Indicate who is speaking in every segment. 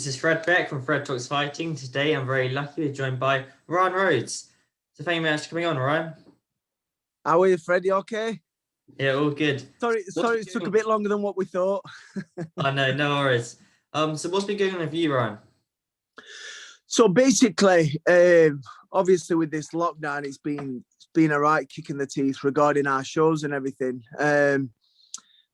Speaker 1: This is Fred Beck from Fred Talks Fighting. Today I'm very lucky to be joined by Ryan Rhodes. So thank you very much for coming on, Ryan.
Speaker 2: How are you, Fred? You okay?
Speaker 1: Yeah, all good.
Speaker 2: Sorry, it took a bit longer than what we thought.
Speaker 1: I know, no worries. So what's been going on with you, Ryan?
Speaker 2: So basically, obviously with this lockdown, it's been a right kick in the teeth regarding our shows and everything.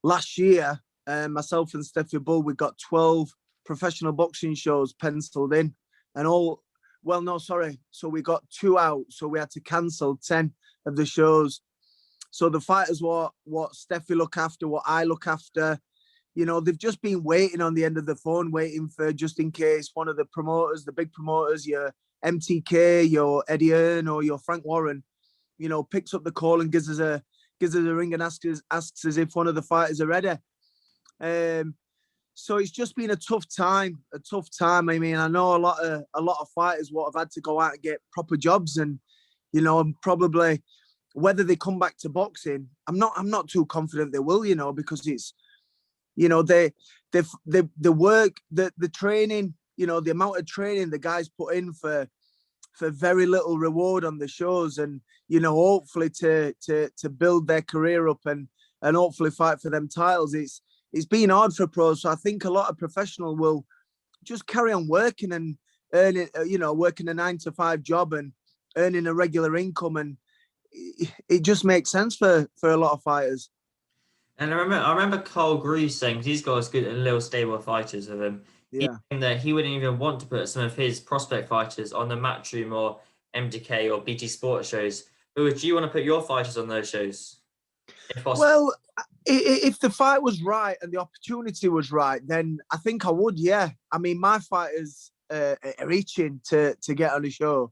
Speaker 2: Last year, myself and Steffi Bull, we got 12 professional boxing shows penciled in, and so we got 2 out, so we had to cancel 10 of the shows. So the fighters, what Steffi look after, what I look after, they've just been waiting on the end of the phone, waiting for just in case one of the promoters, the big promoters, your MTK, your Eddie Earn, or your Frank Warren, picks up the call and gives us a ring and asks us if one of the fighters are ready. So it's just been a tough time. I mean, I know a lot of fighters what have had to go out and get proper jobs, and probably whether they come back to boxing, I'm not too confident they will, because it's, the work, the training, the amount of training the guys put in for very little reward on the shows, and hopefully to build their career up and hopefully fight for them titles. It's been hard for pros, so I think a lot of professionals will just carry on working and earning, working a 9-to-5 job and earning a regular income, and it just makes sense for a lot of fighters.
Speaker 1: And I remember Carl Greaves saying, 'cause he's got as good and little stable fighters with him,
Speaker 2: Yeah.
Speaker 1: that he wouldn't even want to put some of his prospect fighters on the Matchroom or MDK or BT Sports shows. But would you want to put your fighters on those shows, if possible?
Speaker 2: Well, if the fight was right and the opportunity was right, then I think I would, yeah. I mean, my fighters are itching to get on the show.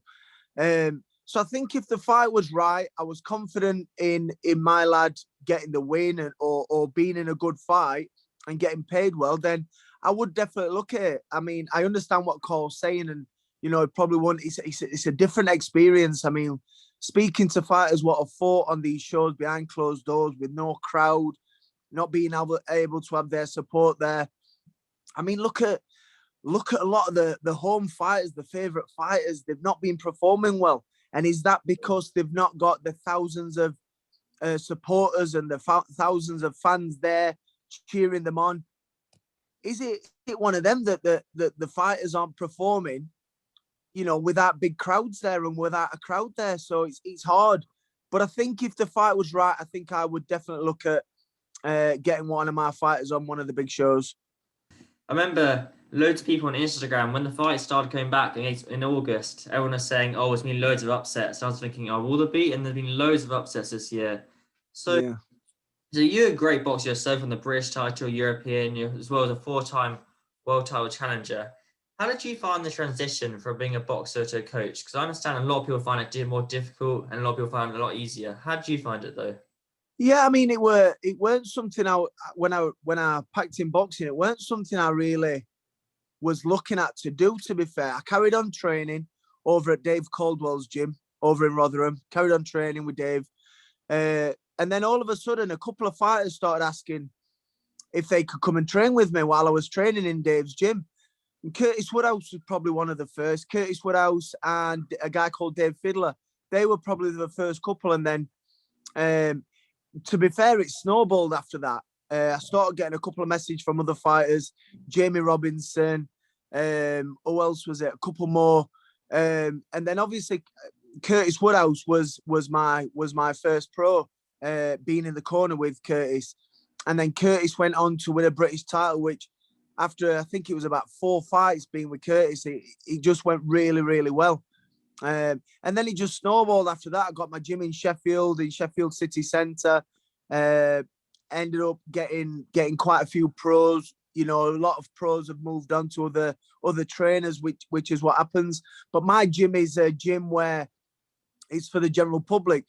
Speaker 2: So I think if the fight was right, I was confident in my lad getting the win or being in a good fight and getting paid well, then I would definitely look at it. I mean, I understand what Cole's saying, and probably it's a different experience. I mean, speaking to fighters what have fought on these shows behind closed doors with no crowd, not being able to have their support there. I mean, look at a lot of the home fighters, the favorite fighters. They've not been performing well. And is that because they've not got the thousands of supporters and the thousands of fans there cheering them on? Is it one of them that the fighters aren't performing, without big crowds there and without a crowd there? So it's hard. But I think if the fight was right, I think I would definitely look at getting one of my fighters on one of the big shows.
Speaker 1: I remember loads of people on Instagram, when the fight started coming back in August, everyone was saying, oh, there's been loads of upsets. And I was thinking, oh, will there be? And there's been loads of upsets this year. So,
Speaker 2: yeah.
Speaker 1: So you're a great boxer yourself, on the British title, European, as well as a 4-time world title challenger. How did you find the transition from being a boxer to a coach? Because I understand a lot of people find it more difficult and a lot of people find it a lot easier. How did you find it, though?
Speaker 2: Yeah, I mean, it weren't something when I packed in boxing, it weren't something I really was looking at to do, to be fair. I carried on training over at Dave Caldwell's gym over in Rotherham, carried on training with Dave. And then all of a sudden, a couple of fighters started asking if they could come and train with me while I was training in Dave's gym. And Curtis Woodhouse was probably one of the first. Curtis Woodhouse and a guy called Dave Fiddler, they were probably the first couple. And then, to be fair, it snowballed after that. I started getting a couple of messages from other fighters, Jamie Robinson, who else was it? A couple more. And then obviously Curtis Woodhouse was my first pro, being in the corner with Curtis. And then Curtis went on to win a British title, which after I think it was about 4 fights being with Curtis, it just went really, really well. And then it just snowballed after that. I got my gym in Sheffield City Centre. Ended up getting quite a few pros. A lot of pros have moved on to other trainers, which is what happens. But my gym is a gym where it's for the general public.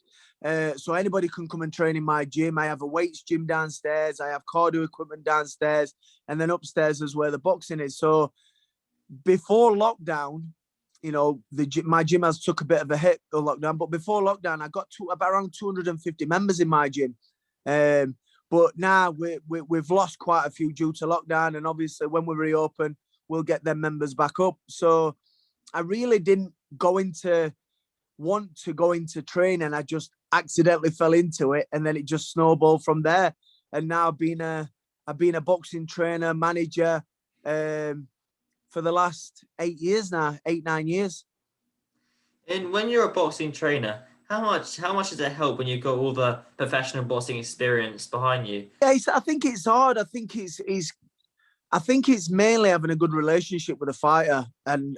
Speaker 2: So anybody can come and train in my gym. I have a weights gym downstairs. I have cardio equipment downstairs. And then upstairs is where the boxing is. So before lockdown, my gym has took a bit of a hit the lockdown. But before lockdown, I got to about around 250 members in my gym. But now we've lost quite a few due to lockdown. And obviously when we reopen, we'll get them members back up. So I really didn't want to go into training. I just accidentally fell into it, and then it just snowballed from there. And now I've been a boxing trainer, manager, for the last 8 years now, 9 years.
Speaker 1: And when you're a boxing trainer, how much does it help when you've got all the professional boxing experience behind you?
Speaker 2: Yeah, I think it's hard. I think it's mainly having a good relationship with the fighter and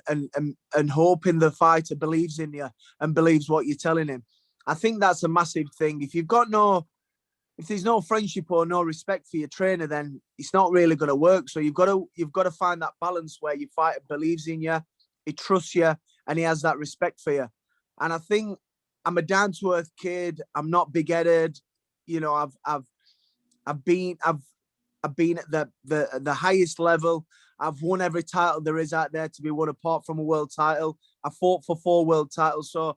Speaker 2: hoping the fighter believes in you and believes what you're telling him. I think that's a massive thing. If there's no friendship or no respect for your trainer, then it's not really going to work. So you've got to find that balance where your fighter believes in you, he trusts you, and he has that respect for you. And I think I'm a down to earth kid. I'm not big headed. You know, I've been at the highest level. I've won every title there is out there to be won apart from a world title. I fought for 4 world titles. So,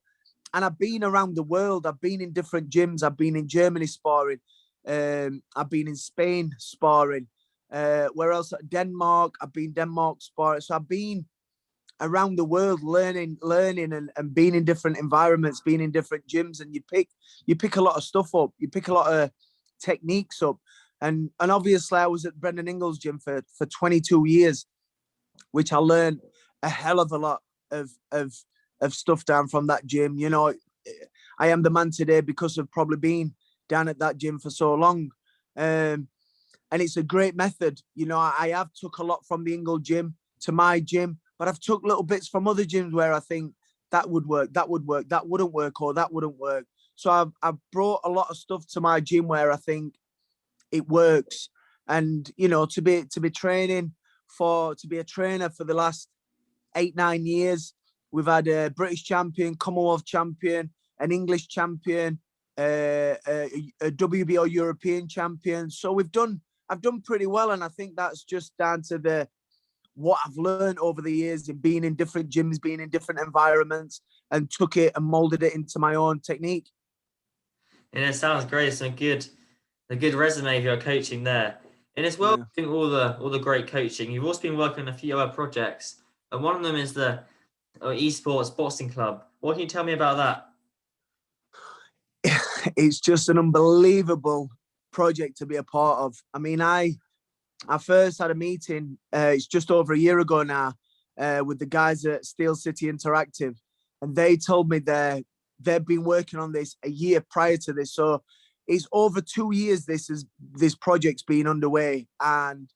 Speaker 2: and I've been around the world. I've been in different gyms. I've been in Germany sparring. I've been in Spain sparring. Where else? Denmark. I've been Denmark sparring. So I've been around the world learning and being in different environments, being in different gyms, and you pick a lot of stuff up. You pick a lot of techniques up. And obviously I was at Brendan Ingles' gym for 22 years, which I learned a hell of a lot of stuff down from that gym. You know, I am the man today because of probably being down at that gym for so long. And it's a great method. You know, I have took a lot from the Ingles gym to my gym, but I've took little bits from other gyms where I think that would work, that wouldn't work, or that wouldn't work. So I've brought a lot of stuff to my gym where I think it works. And you know, to be a trainer for the last 8-9 years, we've had a British champion, Commonwealth champion, an English champion, a WBO European champion. So I've done pretty well, and I think that's just down to what I've learned over the years in being in different gyms, being in different environments, and took it and molded it into my own technique.
Speaker 1: And it sounds great. It's a good resume of your coaching there. And as well, doing all the great coaching, you've also been working on a few other projects, and one of them is the Esports Boxing Club. What can you tell me about that?
Speaker 2: It's just an unbelievable project to be a part of. I mean, I first had a meeting, it's just over a year ago now, with the guys at Steel City Interactive, and they told me they've been working on this a year prior to this. So it's over 2 years this project's been underway, and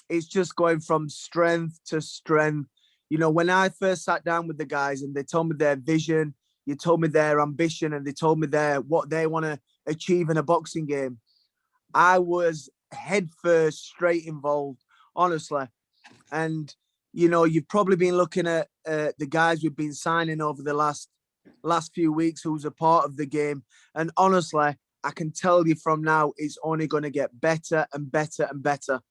Speaker 2: it's just going from strength to strength. You know, when I first sat down with the guys and they told me their vision, you told me their ambition, and they told me what they want to achieve in a boxing game, I was head first straight involved, honestly. And you know, you've probably been looking at the guys we've been signing over the last few weeks who's a part of the game, and honestly, I can tell you from now, it's only going to get better and better and better.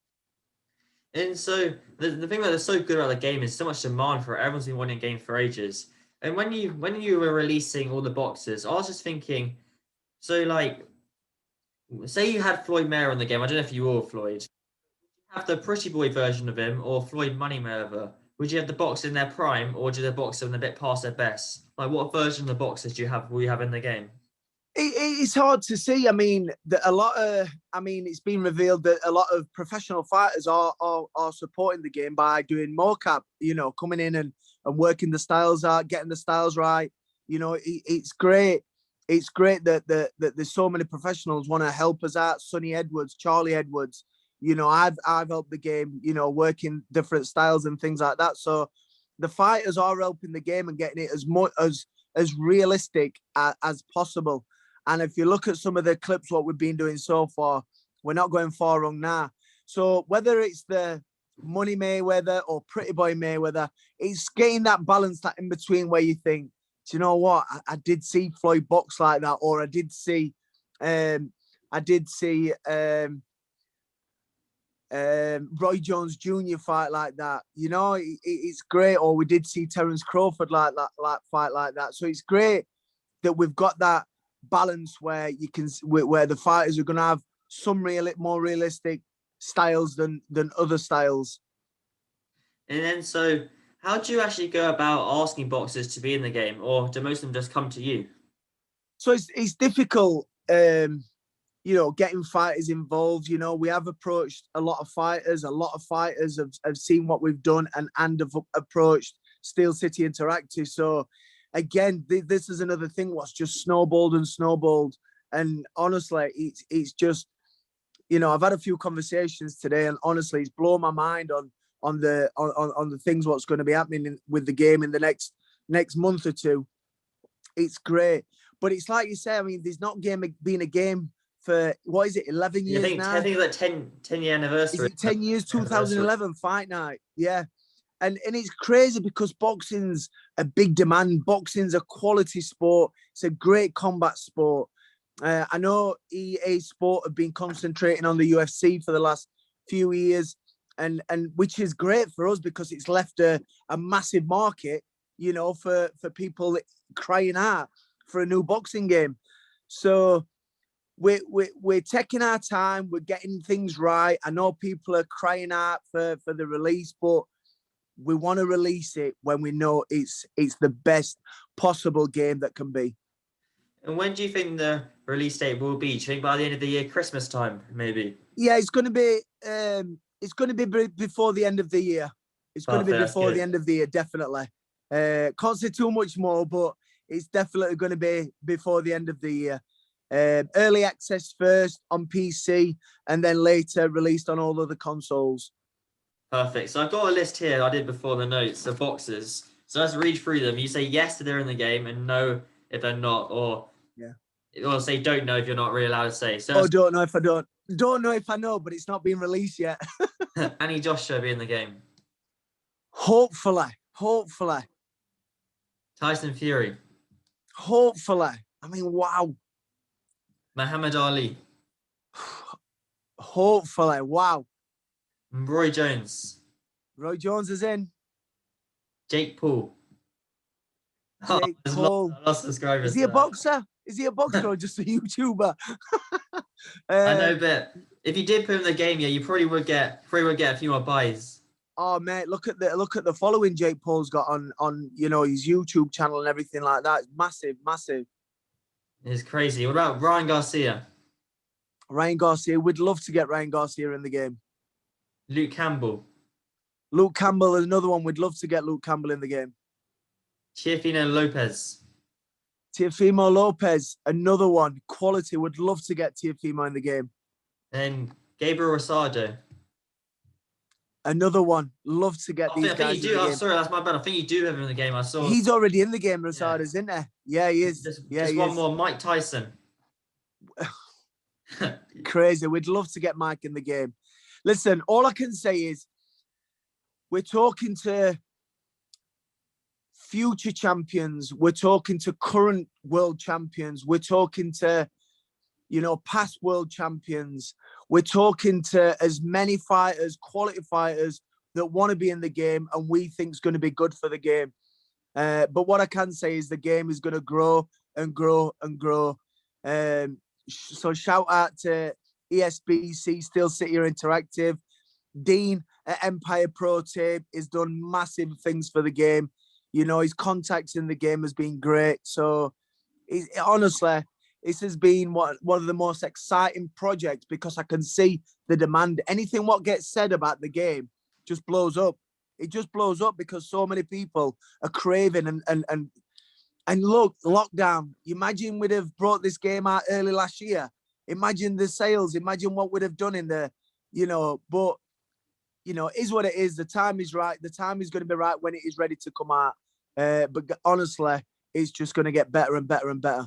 Speaker 1: And so the thing that is so good about the game is so much demand for it. Everyone's been wanting a game for ages. And when you were releasing all the boxes, I was just thinking, so like, say you had Floyd Mayweather in the game. I don't know if you were Floyd. Would you have the pretty boy version of him or Floyd Money Mayweather? Would you have the boxer in their prime, or do the boxer in a bit past their best? Like, what version of the boxers will you have in the game?
Speaker 2: It's hard to see. I mean, it's been revealed that a lot of professional fighters are supporting the game by doing mocap, you know, coming in and working the styles out, getting the styles right. You know, it's great. It's great that there's so many professionals want to help us out. Sonny Edwards, Charlie Edwards, you know, I've helped the game, you know, working different styles and things like that. So the fighters are helping the game and getting it as much as realistic as possible. And if you look at some of the clips, what we've been doing so far, we're not going far wrong now. So whether it's the Money Mayweather or Pretty Boy Mayweather, it's getting that balance, that in between where you think, do you know what? I did see Floyd box like that, or I did see Roy Jones Jr. fight like that. You know, it's great. Or we did see Terence Crawford like that, fight like that. So it's great that we've got that balance where where the fighters are going to have some more realistic styles than other styles.
Speaker 1: And then, so how do you actually go about asking boxers to be in the game, or do most of them just come to you?
Speaker 2: So it's difficult, getting fighters involved. We have approached a lot of fighters. A lot of fighters have seen what we've done and have approached Steel City Interactive. So again, this is another thing what's just snowballed and snowballed. And honestly, it's just, I've had a few conversations today, and honestly, it's blown my mind on the things what's going to be happening with the game in the next month or two. It's great, but it's like you say. I mean, there's not been a game for, what is it, 11
Speaker 1: I
Speaker 2: years
Speaker 1: think
Speaker 2: now?
Speaker 1: I think it's like 10-year
Speaker 2: Is
Speaker 1: anniversary.
Speaker 2: it 10 years?
Speaker 1: Anniversary.
Speaker 2: 2011 fight night. Yeah. And it's crazy because boxing's a big demand. Boxing's a quality sport. It's a great combat sport. I know EA Sport have been concentrating on the UFC for the last few years, and which is great for us because it's left a massive market, for people crying out for a new boxing game. So we're taking our time. We're getting things right. I know people are crying out for the release, but we want to release it when we know it's the best possible game that can be.
Speaker 1: And when do you think the release date will be? Do you think by the end of the year, Christmas time, maybe?
Speaker 2: Yeah, it's going to be before the end of the year. It's going to be
Speaker 1: Perfect. That's
Speaker 2: before the
Speaker 1: good.
Speaker 2: end of the year, definitely. Can't say too much more, but it's definitely going to be before the end of the year. Early access first on PC, and then later released on all other consoles.
Speaker 1: Perfect. So I've got a list here I did before the notes of boxes. So let's read through them. You say yes if they're in the game and no if they're not,
Speaker 2: Yeah.
Speaker 1: or say don't know if you're not really allowed to say. So
Speaker 2: Oh, don't know if I don't. Don't know if I know, but it's not been released yet.
Speaker 1: Annie Joshua be in the game.
Speaker 2: Hopefully.
Speaker 1: Tyson Fury.
Speaker 2: Hopefully. I mean, wow.
Speaker 1: Muhammad Ali.
Speaker 2: Hopefully. Wow.
Speaker 1: Roy Jones.
Speaker 2: Roy Jones is in.
Speaker 1: Jake Paul.
Speaker 2: Jake Paul.
Speaker 1: I lost subscribers
Speaker 2: Is he
Speaker 1: to
Speaker 2: a
Speaker 1: that.
Speaker 2: boxer? Is he a boxer or just a YouTuber?
Speaker 1: I know, but if you did put him in the game, yeah, you probably would get a few more buys.
Speaker 2: Oh mate, look at the following Jake Paul's got on his YouTube channel and everything like that. It's massive.
Speaker 1: It's crazy. What about Ryan Garcia?
Speaker 2: Ryan Garcia, we'd love to get Ryan Garcia in the game.
Speaker 1: Luke Campbell.
Speaker 2: Luke Campbell is another one. We'd love to get Luke Campbell in the game.
Speaker 1: Teofimo Lopez.
Speaker 2: Teofimo Lopez, another one. Quality. Would love to get Teofimo in the game.
Speaker 1: And Gabriel Rosado.
Speaker 2: Another one. Love to get these
Speaker 1: I think
Speaker 2: guys
Speaker 1: you
Speaker 2: in
Speaker 1: do.
Speaker 2: the
Speaker 1: Oh,
Speaker 2: game.
Speaker 1: sorry, that's my bad. I think you do have him in the game. I saw.
Speaker 2: He's already in the game, Rosado, isn't he? Yeah, he is.
Speaker 1: Just one more. Mike Tyson.
Speaker 2: Crazy. We'd love to get Mike in the game. Listen, all I can say is we're talking to future champions. We're talking to current world champions. We're talking to, past world champions. We're talking to as many fighters, quality fighters that want to be in the game and we think is going to be good for the game. But what I can say is the game is going to grow and grow and grow. So shout out to ESBC, Steel City Interactive. Dean at Empire Pro Tape has done massive things for the game. His contacts in the game has been great. So honestly, this has been one of the most exciting projects because I can see the demand. Anything what gets said about the game just blows up. It just blows up because so many people are craving and look, lockdown. Imagine we'd have brought this game out early last year. Imagine the sales. Imagine what we'd have done in the, but it is what it is. The time is right. The time is going to be right when it is ready to come out. But honestly, it's just going to get better and better and better.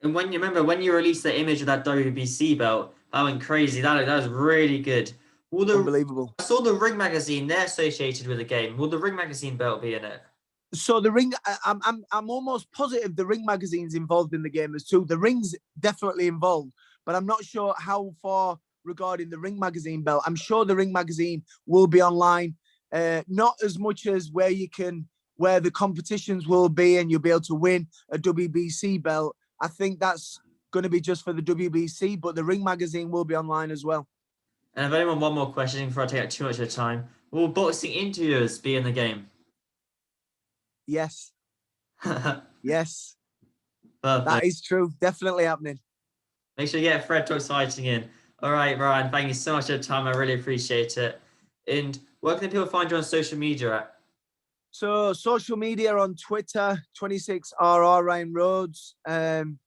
Speaker 1: And when you released the image of that WBC belt, that went crazy. That was really good.
Speaker 2: Unbelievable.
Speaker 1: I saw the Ring magazine. They're associated with the game. Will the Ring magazine belt be in it?
Speaker 2: So the Ring, I'm almost positive the Ring magazine's involved in the game as too. The Ring's definitely involved, but I'm not sure how far regarding the Ring magazine belt. I'm sure the Ring magazine will be online, not as much as where the competitions will be and you'll be able to win a WBC belt. I think that's going to be just for the WBC, but the Ring magazine will be online as well.
Speaker 1: And if anyone one more question before I take up too much of your time, Will boxing interviewers be in the game?
Speaker 2: Yes. Yes.
Speaker 1: Perfect.
Speaker 2: That is true. Definitely happening.
Speaker 1: Make sure you get Fred Talks Fighting in. All right, Ryan, thank you so much for your time. I really appreciate it. And where can people find you on social media at?
Speaker 2: So social media on Twitter, 26RR Ryan Rhodes. On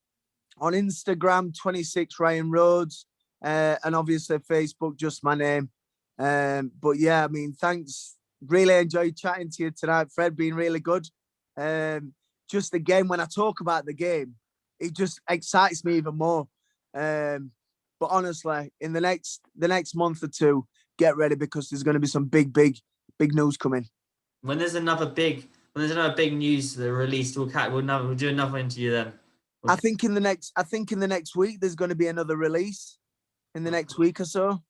Speaker 2: Instagram, 26 Ryan Rhodes. And obviously Facebook, just my name. But yeah, I mean, thanks. Really enjoyed chatting to you tonight, Fred, being really good. Just again, when I talk about the game, it just excites me even more. But honestly, in the next month or two, get ready because there's going to be some big news coming.
Speaker 1: When there's another big news released, we'll do another interview then.
Speaker 2: I think in the next week there's going to be another release. In the next week or so,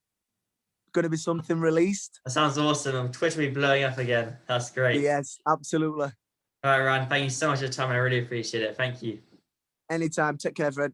Speaker 2: going to be something released.
Speaker 1: That sounds awesome. Twitter will be blowing up again. That's great.
Speaker 2: Yes, absolutely.
Speaker 1: All right, Ryan, thank you so much for your time. I really appreciate it. Thank you.
Speaker 2: Anytime. Take care, Fred.